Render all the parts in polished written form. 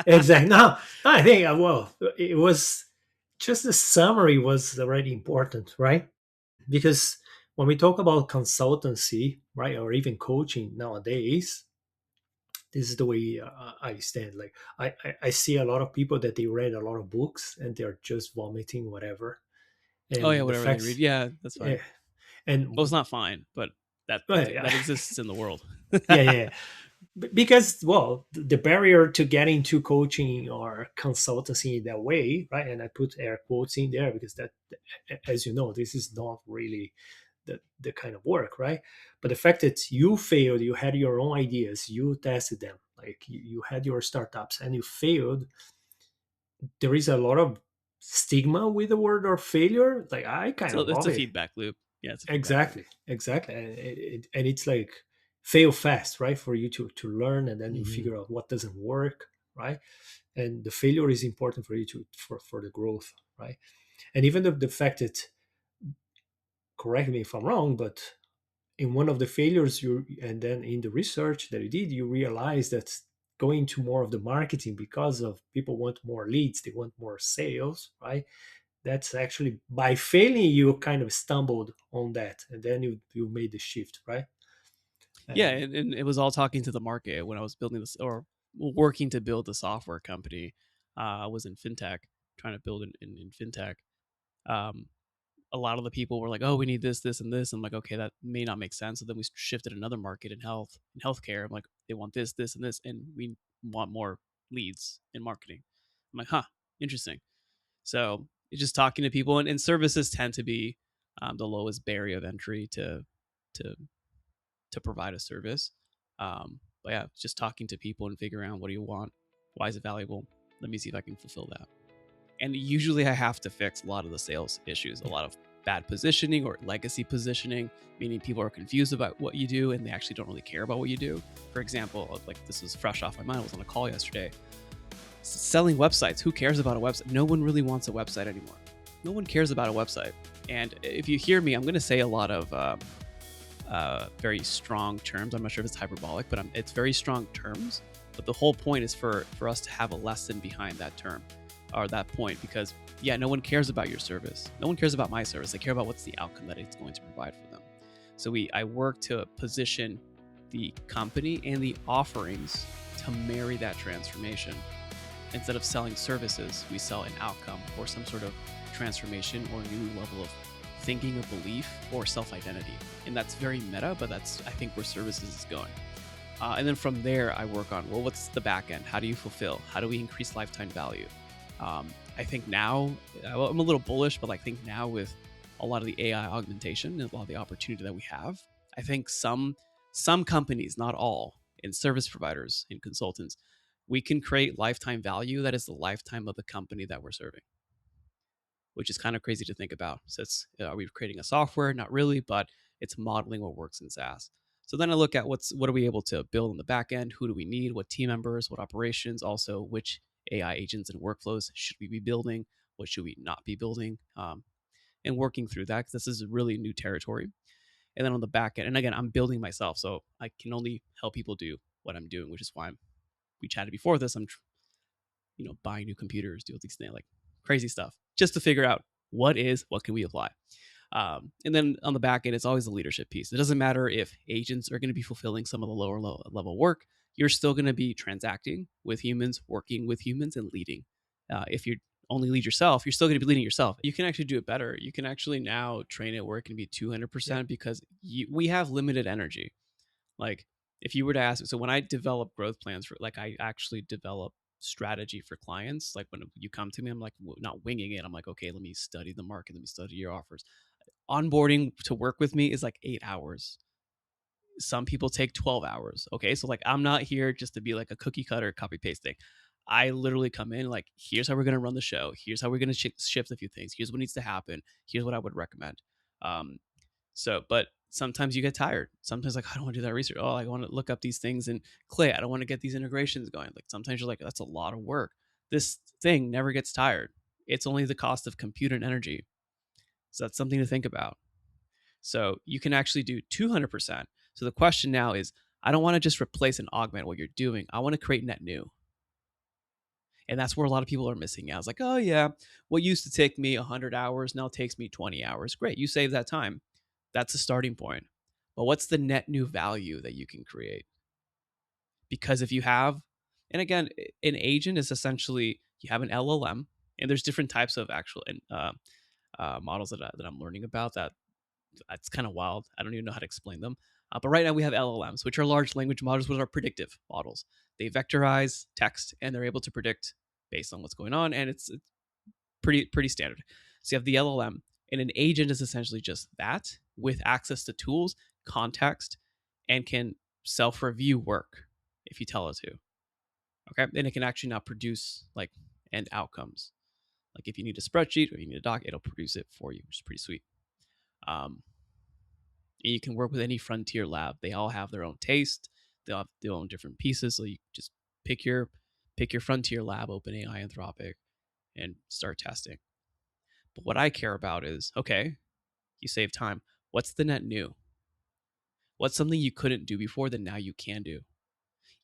exactly. No, I think well, it was just the summary was already important, right? Because when we talk about consultancy, right, or even coaching nowadays, this is the way I stand. Like I see a lot of people that they read a lot of books and they're just vomiting whatever, Oh yeah, and the whatever they read. facts, Yeah, that's fine. yeah, and Well, it's not fine, but yeah, that exists in the world. yeah, yeah. Because well, the barrier to get into coaching or consultancy in that way, right? And I put air quotes in there because that, as you know, this is not really the kind of work, right? But the fact that you failed, you had your own ideas, you tested them, like you had your startups and you failed, there is a lot of stigma with the word or failure. Like I kind So of it's love a it. feedback loop. Yeah, it's a feedback loop. Exactly, exactly, and it's like fail fast, right? For you to learn, and then you Hmm. figure out what doesn't work, right? And the failure is important for you to for the growth, right? And even the fact that, correct me if I'm wrong, but in one of the failures you and then in the research that you did, you realize that going to more of the marketing because of people want more leads, they want more sales, right? That's actually by failing you kind of stumbled on that, and then you made the shift, right? Yeah, And and it was all talking to the market when I was building this or working to build the software company. I was in fintech, trying to build in fintech. Um, a lot of the people were like, "Oh, we need this, this, and this." I'm like, "Okay, that may not make sense." So then we shifted another market in healthcare. I'm like, "They want this, this, and this, and we want more leads in marketing." I'm like, "Huh, interesting." So it's just talking to people, and services tend to be the lowest barrier of entry to to provide a service. But yeah, just talking to people and figuring out what do you want, why is it valuable. Let me see if I can fulfill that. And usually I have to fix a lot of the sales issues, a lot of bad positioning or legacy positioning, meaning people are confused about what you do and they actually don't really care about what you do. For example, like this was fresh off my mind. I was on a call yesterday. Selling websites. Who cares about a website? No one really wants a website anymore. No one cares about a website. And if you hear me, I'm going to say a lot of very strong terms. I'm not sure if it's hyperbolic, but it's very strong terms. But the whole point is for us to have a lesson behind that term or that point, because yeah, no one cares about your service. No one cares about my service. They care about what's the outcome that it's going to provide for them. So I work to position the company and the offerings to marry that transformation. Instead of selling services, we sell an outcome or some sort of transformation or new level of thinking or belief or self-identity. And that's very meta, but that's I think where services is going. And then from there, I work on, well, what's the back end? How do you fulfill? How do we increase lifetime value? I think now I'm a little bullish, but I think now with a lot of the AI augmentation and a lot of the opportunity that we have, I think some companies, not all, and service providers and consultants, we can create lifetime value that is the lifetime of the company that we're serving, which is kind of crazy to think about. So are we creating a software? Not really, but it's modeling what works in SaaS. So then I look at what are we able to build on the back end? Who do we need? What team members? What operations? Also, which AI agents and workflows should we be building? What should we not be building? And working through that because this is really new territory. And then on the back end, and again, I'm building myself, so I can only help people do what I'm doing, which is why we chatted before this. I'm buying new computers, do all these things like crazy stuff just to figure out what can we apply. And then on the back end, it's always the leadership piece. It doesn't matter if agents are going to be fulfilling some of the lower level work. You're still going to be transacting with humans, working with humans, and leading. If you only lead yourself, you're still going to be leading yourself. You can actually do it better. You can actually now train it where it can be yeah, 200% because we have limited energy. Like if you were to ask, so when I develop growth plans for, like, I actually develop strategy for clients. Like when you come to me, I'm like not winging it. I'm like, okay, let me study the market. Let me study your offers. Onboarding to work with me is like 8 hours. Some people take 12 hours. Okay. So like, I'm not here just to be like a cookie cutter copy paste thing. I literally come in like, here's how we're going to run the show. Here's how we're going to shift a few things. Here's what needs to happen. Here's what I would recommend. Um, but sometimes you get tired. Sometimes like I don't want to do that research. Oh, I want to look up these things in Clay. I don't want to get these integrations going. Like sometimes you're like, that's a lot of work. This thing never gets tired. It's only the cost of compute and energy. So that's something to think about. So you can actually do 200%. So the question now is, I don't want to just replace and augment what you're doing. I want to create net new. And that's where a lot of people are missing out. It's like, oh, yeah, what used to take me 100 hours now takes me 20 hours. Great. You save that time. That's a starting point. But what's the net new value that you can create? Because if you have, and again, an agent is essentially you have an LLM, and there's different types of actual models that I'm learning about that's kind of wild. I don't even know how to explain them. But right now we have LLMs, which are large language models, which are predictive models. They vectorize text and they're able to predict based on what's going on, and it's pretty standard. So you have the LLM, and an agent is essentially just that with access to tools, context, and can self-review work if you tell it to. Okay, and it can actually now produce like end outcomes. Like if you need a spreadsheet or you need a doc, it'll produce it for you, which is pretty sweet. Um, you can work with any frontier lab. They all have their own taste. They all have their own different pieces. So you just pick your frontier lab, OpenAI, Anthropic, and start testing. But what I care about is okay, you save time. What's the net new? What's something you couldn't do before that now you can do?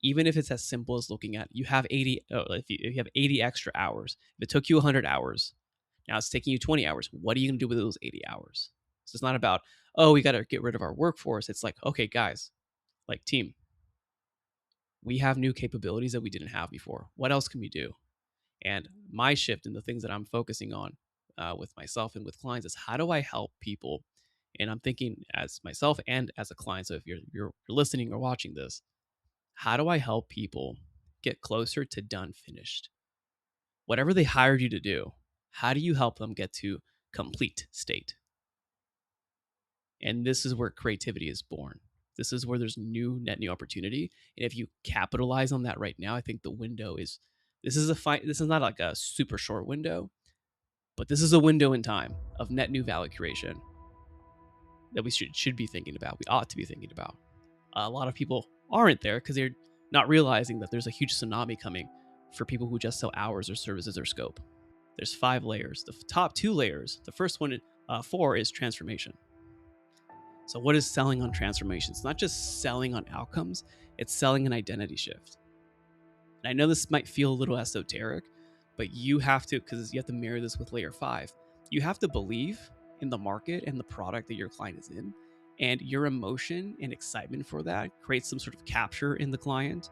Even if it's as simple as looking at you have 80, if you have 80 extra hours, if it took you 100 hours, now it's taking you 20 hours. What are you going to do with those 80 hours? So it's not about, oh, we got to get rid of our workforce. It's like, okay, guys, like team, we have new capabilities that we didn't have before. What else can we do? And my shift in the things that I'm focusing on with myself and with clients is how do I help people? And I'm thinking as myself and as a client. So if you're listening or watching this, how do I help people get closer to done finished? Whatever they hired you to do, how do you help them get to complete state? And this is where creativity is born. This is where there's net new opportunity. And if you capitalize on that right now, I think the window is this is this is not like a super short window, but this is a window in time of net new value creation that we should be thinking about. We ought to be thinking about. A lot of people aren't there because they're not realizing that there's a huge tsunami coming for people who just sell hours or services or scope. There's 5 layers. The top 2 layers, the first one, 4 is transformation. So what is selling on transformation? It's not just selling on outcomes, it's selling an identity shift. And I know this might feel a little esoteric, but you have to, because you have to mirror this with layer 5. You have to believe in the market and the product that your client is in. And your emotion and excitement for that creates some sort of capture in the client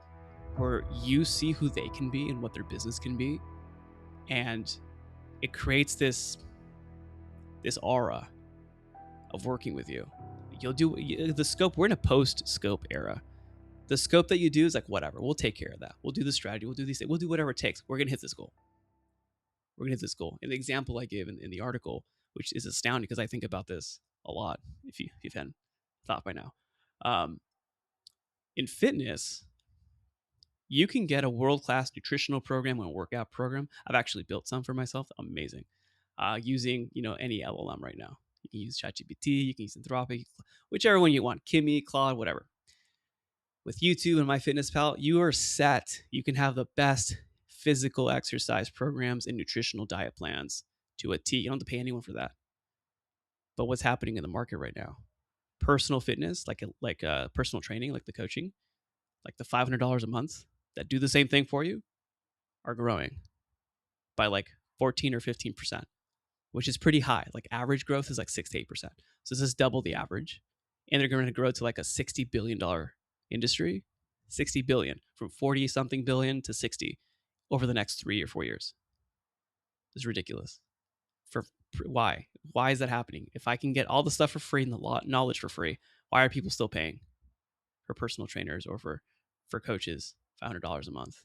where you see who they can be and what their business can be. And it creates this aura of working with you. You'll do the scope. We're in a post scope era. The scope that you do is like, whatever, we'll take care of that. We'll do the strategy. We'll do these things. We'll do whatever it takes. We're going to hit this goal. We're going to hit this goal. And the example I gave in the article, which is astounding because I think about this a lot, if you hadn't thought by now. In fitness, you can get a world-class nutritional program or a workout program. I've actually built some for myself. Amazing. Using any LLM right now. You can use ChatGPT, you can use Anthropic, whichever one you want, Kimi, Claude, whatever. With YouTube and MyFitnessPal, you are set. You can have the best physical exercise programs and nutritional diet plans to a T. You don't have to pay anyone for that. But what's happening in the market right now? Personal fitness, like personal training, like the coaching, like the $500 a month that do the same thing for you, are growing by like 14 or 15%, which is pretty high. Like average growth is like 6 to 8%. So this is double the average. And they're going to grow to like a $60 billion industry, 60 billion, from 40 something billion to 60 over the next 3 or 4 years. It's ridiculous. Why? Why is that happening? If I can get all the stuff for free and the knowledge for free, why are people still paying for personal trainers or for coaches $500 a month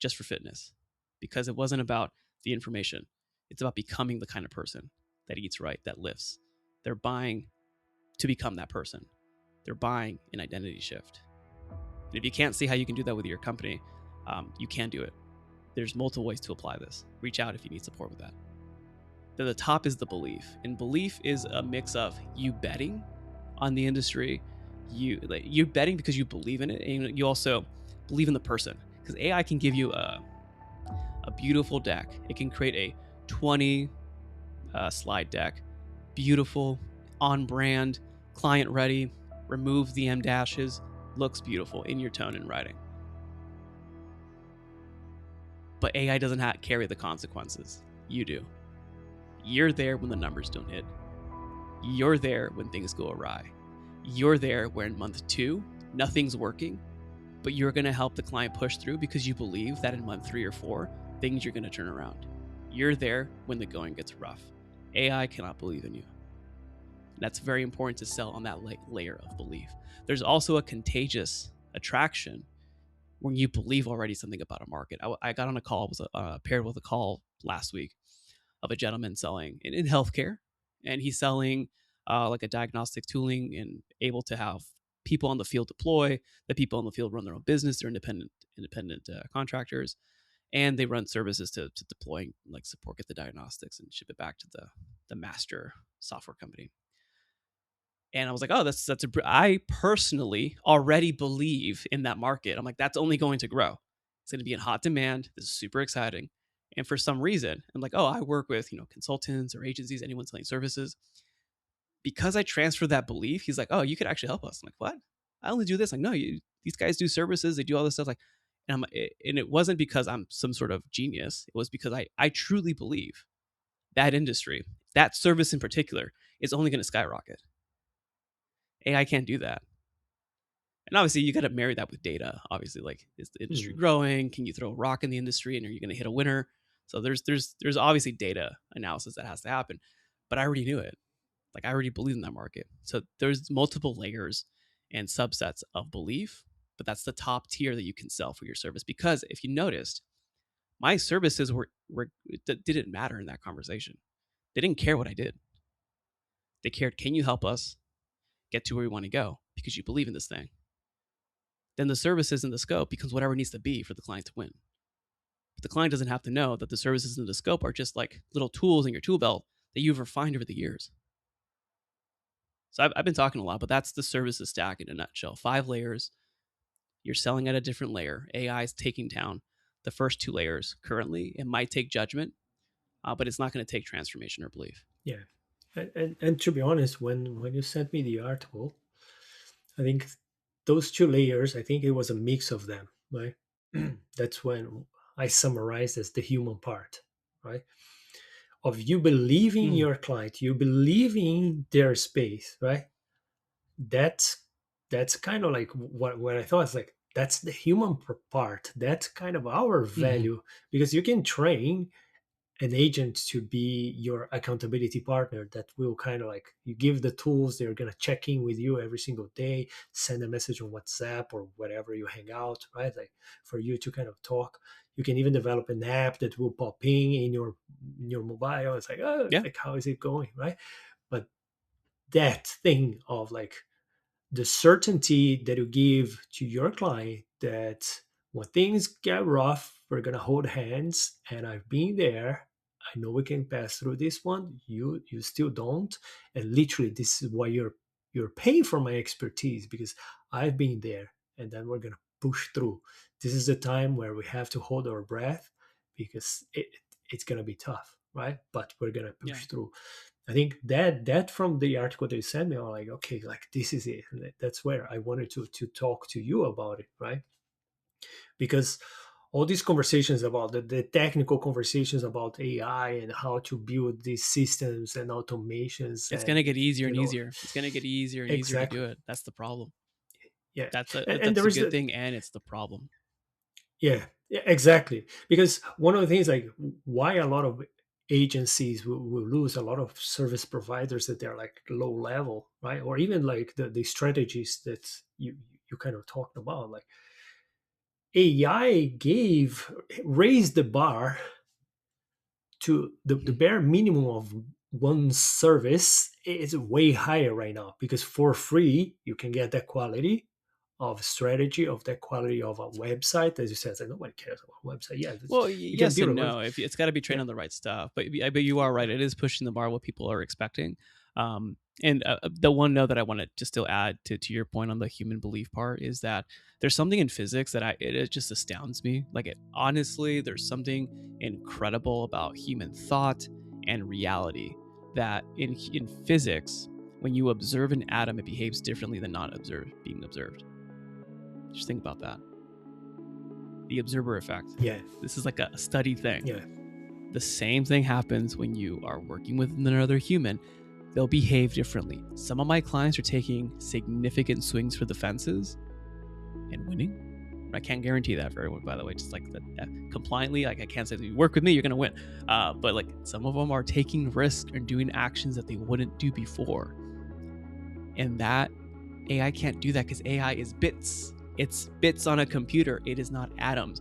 just for fitness? Because it wasn't about the information. It's about becoming the kind of person that eats right, that lifts. They're buying to become that person. They're buying an identity shift. And if you can't see how you can do that with your company, you can do it. There's multiple ways to apply this. Reach out if you need support with that. Then the top is the belief. And belief is a mix of you betting on the industry. You're betting because you believe in it, and you also believe in the person. Because AI can give you a beautiful deck. It can create a 20 slide deck, beautiful, on brand, client ready, remove the M dashes, looks beautiful in your tone and writing. But AI doesn't carry the consequences. You do. You're there when the numbers don't hit. You're there when things go awry. You're there where in month 2, nothing's working, but you're going to help the client push through because you believe that in month 3 or 4, things are going to turn around. You're there when the going gets rough. AI cannot believe in you. That's very important to sell on that layer of belief. There's also a contagious attraction when you believe already something about a market. I got on a call, was paired with a call last week of a gentleman selling in healthcare, and he's selling like a diagnostic tooling and able to have people on the field deploy. The people on the field run their own business. They're independent contractors, and they run services to deploy, like support, get the diagnostics, and ship it back to the master software company. And I was like, oh, I personally already believe in that market. I'm like, that's only going to grow. It's going to be in hot demand. This is super exciting. And for some reason, I'm like, oh, I work with, consultants or agencies, anyone selling services. Because I transfer that belief, he's like, oh, you could actually help us. I'm like, what? I only do this. Like, no, these guys do services. They do all this stuff. Like, and it wasn't because I'm some sort of genius. It was because I truly believe that industry, that service in particular, is only going to skyrocket. AI can't do that. And obviously, you got to marry that with data. Obviously, like, is the industry growing? Can you throw a rock in the industry, and are you going to hit a winner? So there's obviously data analysis that has to happen. But I already knew it. Like, I already believe in that market. So there's multiple layers and subsets of belief, but that's the top tier that you can sell for your service. Because if you noticed, my services didn't matter in that conversation. They didn't care what I did. They cared, can you help us get to where we want to go because you believe in this thing? Then the services and the scope becomes whatever it needs to be for the client to win. But the client doesn't have to know that the services and the scope are just like little tools in your tool belt that you've refined over the years. So I've been talking a lot, but that's the services stack in a nutshell. 5 layers. You're selling at a different layer. AI is taking down the first 2 layers currently. It might take judgment, but it's not going to take transformation or belief. Yeah. And to be honest, when you sent me the article, I think those 2 layers, I think it was a mix of them, right? That's when I summarized as the human part, right? Of you believing in Mm. your client, you believe in their space, right? That's that's kind of like what I thought. It's like that's the human part. That's kind of our Mm-hmm. value, because you can train an agent to be your accountability partner that will kind of like, you give the tools, they're going to check in with you every single day, send a message on WhatsApp or whatever you hang out, right? Like, for you to kind of talk. You can even develop an app that will pop in your mobile. It's like, oh, Yeah. like, how is it going, right? But that thing of like the certainty that you give to your client that when things get rough, we're gonna hold hands, and I've been there. I know we can pass through this one. You still don't, and literally, this is why you're paying for my expertise, because I've been there, and then we're gonna push through. This is the time where we have to hold our breath, because it's gonna be tough, right? But we're gonna Yeah. push through. I think that from the article they sent me, I'm like, okay, like, this is it. And that's where I wanted to talk to you about it, right? Because all these conversations about the technical conversations about AI and how to build these systems and automations, It's going to and get easier you and know easier. It's going to get easier and easier to do exactly, it. That's the problem. yeah. That's And that's there a is good the, thing, and it's the problem. yeah, exactly. Because one of the things, like, why a lot of agencies will lose a lot of service providers, that they're like low level, right? Or even like the strategies that you kind of talked about, like AI gave raised the bar to the Mhm. bare minimum of one service is way higher right now, because for free you can get that quality of strategy, of that quality of a website. As you said, like, nobody cares about a website. Yeah, Well, you can yes build a and website. no. If it's got to be trained Yeah, on the right stuff, but you are right. It is pushing the bar what people are expecting. And the one note that I want to just still add to your point on the human belief part is that there's something in physics that it just astounds me. Like, honestly, there's something incredible about human thought and reality that in physics, when you observe an atom, it behaves differently than not observed being observed. Just think about that. the observer effect. Yeah. This is like a studied thing. Yeah. The same thing happens when you are working with another human. They'll behave differently. Some of my clients are taking significant swings for the fences and winning. I can't guarantee that for everyone, by the way. Just like that, compliantly, like I can't say, if you work with me, you're gonna win. But like some of them are taking risks and doing actions that they wouldn't do before, and that AI can't do that because AI is bits. It's bits on a computer. It is not atoms.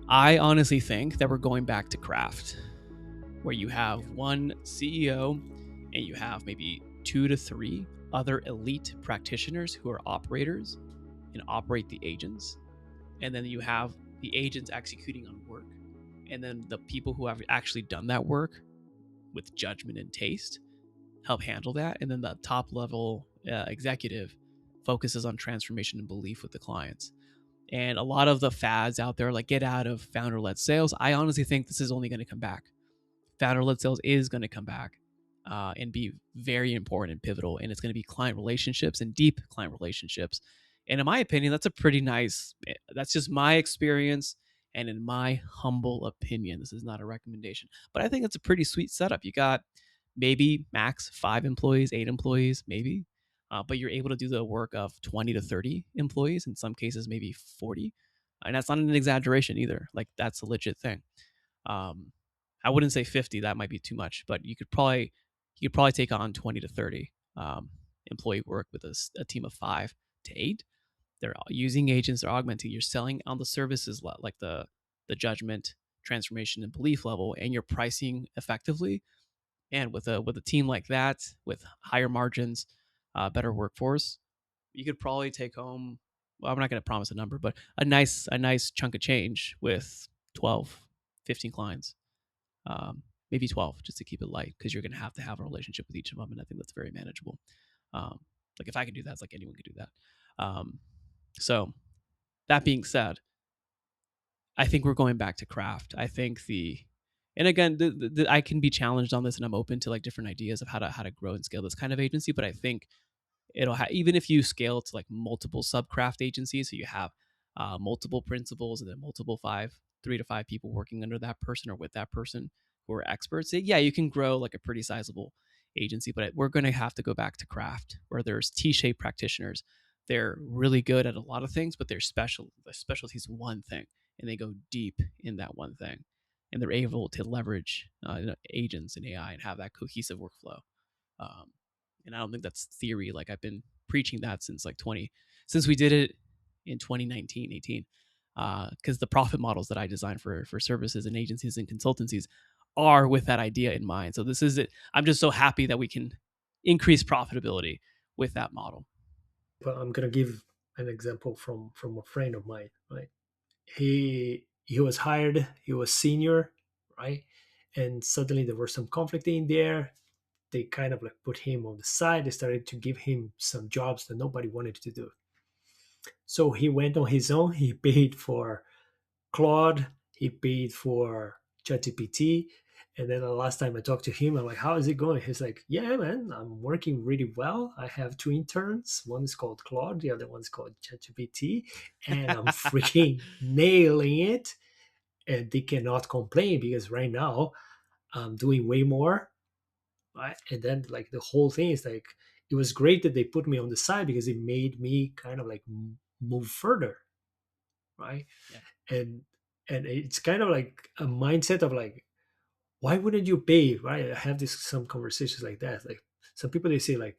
I honestly think that we're going back to craft, where you have one CEO and you have maybe 2 to 3 other elite practitioners who are operators and operate the agents. And then you have the agents executing on work. And then the people who have actually done that work with judgment and taste help handle that. And then the top level executive focuses on transformation and belief with the clients. And a lot of the fads out there, like get out of founder led sales, I honestly think this is only going to come back. Founder led sales is going to come back and be very important and pivotal. And it's going to be client relationships and deep client relationships. And in my opinion, that's a pretty nice, that's just my experience. And in my humble opinion, this is not a recommendation, but I think it's a pretty sweet setup. You got maybe max 5 employees, 8 employees, maybe, but you're able to do the work of 20 to 30 employees, in some cases, maybe 40. And that's not an exaggeration either. Like that's a legit thing. Um, I wouldn't say 50. That might be too much, but you could probably take on 20 to 30 employee work with a team of 5 to 8. They're using agents. They're augmenting. You're selling on the services like the judgment, transformation, and belief level, and you're pricing effectively. And with a team like that, with higher margins, better workforce, you could probably take home. Well, I'm not going to promise a number, but a nice chunk of change with 12, 15 clients, maybe 12, just to keep it light, because you're going to have a relationship with each of them, and I think that's very manageable. Um, like if I can do that, it's like anyone could do that. So that being said, I think we're going back to craft. I think and again, I can be challenged on this, and I'm open to like different ideas of how to grow and scale this kind of agency. But I think even if you scale to like multiple subcraft agencies, so you have multiple principals and then multiple 3 to 5 people working under that person or with that person who are experts. Yeah, you can grow like a pretty sizable agency, but we're going to have to go back to craft, where there's T-shaped practitioners. They're really good at a lot of things, but their specialty is one thing, and they go deep in that one thing, and they're able to leverage agents and AI and have that cohesive workflow. Um, and I don't think that's theory. Like I've been preaching that since we did it in 2019, 18. Because the profit models that I design for services and agencies and consultancies are with that idea in mind. So this is it. I'm just so happy that we can increase profitability with that model. Well, I'm gonna give an example from a friend of mine. Right, he was hired. He was senior, right, and suddenly there was some conflict in there. They kind of like put him on the side. They started to give him some jobs that nobody wanted to do. So he went on his own. He paid for Claude. He paid for ChatGPT. And then the last time I talked to him, I'm like, "How is it going?" He's like, "Yeah, man, I'm working really well. I have 2 interns. One is called Claude, the other one's called ChatGPT, and I'm freaking nailing it. And they cannot complain because right now I'm doing way more." Right? And then like the whole thing is like, it was great that they put me on the side because it made me kind of like move further, right? Yeah. And it's kind of like a mindset of like, why wouldn't you pay, right? I have this some conversations like that. Like some people they say like,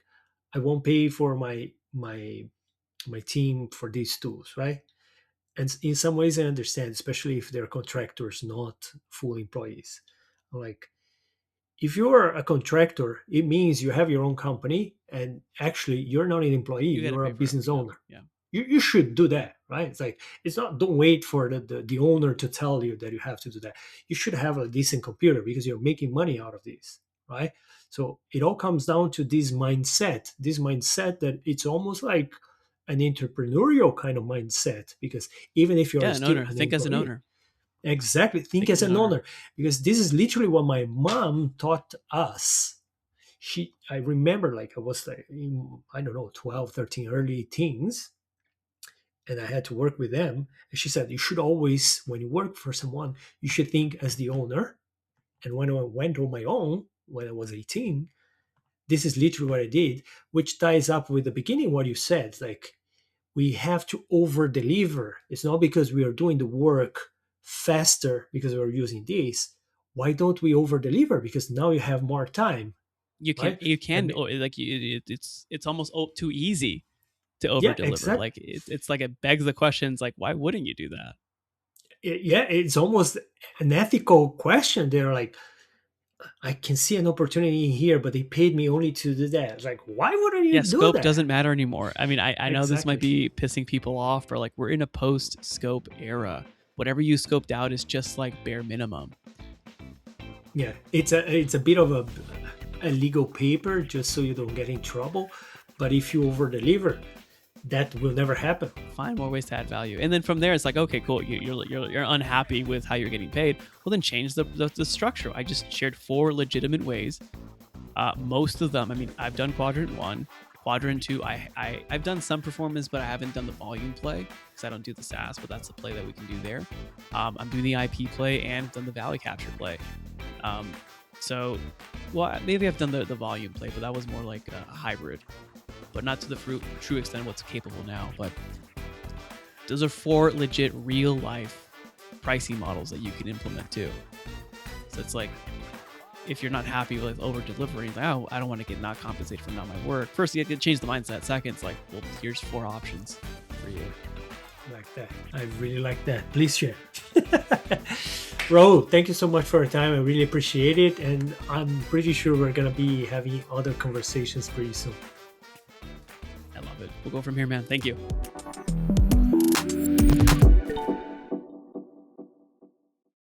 I won't pay for my team for these tools, right? And in some ways I understand, especially if they're contractors, not full employees. I'm like, if you're a contractor, it means you have your own company and actually you're not an employee, You got to you're a pay for it. business Yeah. owner. Yeah. You should do that, right? It's like, it's not, don't wait for the owner to tell you that you have to do that. You should have a decent computer because you're making money out of this, right? So it all comes down to this mindset that it's almost like an entrepreneurial kind of mindset, because even if you're Yeah. An still owner. an Think as an employee, owner. exactly, think Think as as an an owner. owner, because this is literally what my mom taught us. I remember like I was like in, I don't know, 12, 13, early teens, and I had to work with them. And she said, you should always, when you work for someone, you should think as the owner. And when I went on my own, when I was 18, this is literally what I did, which ties up with the beginning what you said. Like, we have to over deliver. It's not because we are doing the work faster because we're using this. Why don't we over deliver? Because now you have more time, You can right? you I can mean, like it's almost too easy to over yeah, deliver. exactly. Like it's like it begs the questions like why wouldn't you do that? Yeah, it's almost an ethical question. They're like, I can see an opportunity in here, but they paid me only to do that. It's like, why wouldn't you Yeah, do scope that? doesn't matter anymore. I mean, I know this might Exactly. be pissing people off, but like we're in a post scope era. Whatever you scoped out is just like bare minimum. Yeah, it's a bit of a legal paper just so you don't get in trouble. But if you over deliver, that will never happen. Find more ways to add value, and then from there, it's like, okay, cool. You're unhappy with how you're getting paid. Well, then change the structure. I just shared 4 legitimate ways. Most of them, I mean, I've done quadrant 1, quadrant 2. I've done some performance, but I haven't done the volume play because I don't do the SaaS. But that's the play that we can do there. I'm doing the IP play and done the value capture play. Um, so, well, maybe I've done the volume play, but that was more like a hybrid, but not to the true extent of what's capable now. But those are 4 legit real life pricing models that you can implement too. So it's like, if you're not happy with over delivering, like, oh, I don't want to get not compensated for not my work. First, you have to change the mindset. Second, it's like, well, here's 4 options for you. Like that. I really like that. Please share. Raul, thank you so much for your time. I really appreciate it. And I'm pretty sure we're going to be having other conversations pretty soon. I love it. We'll go from here, man. Thank you.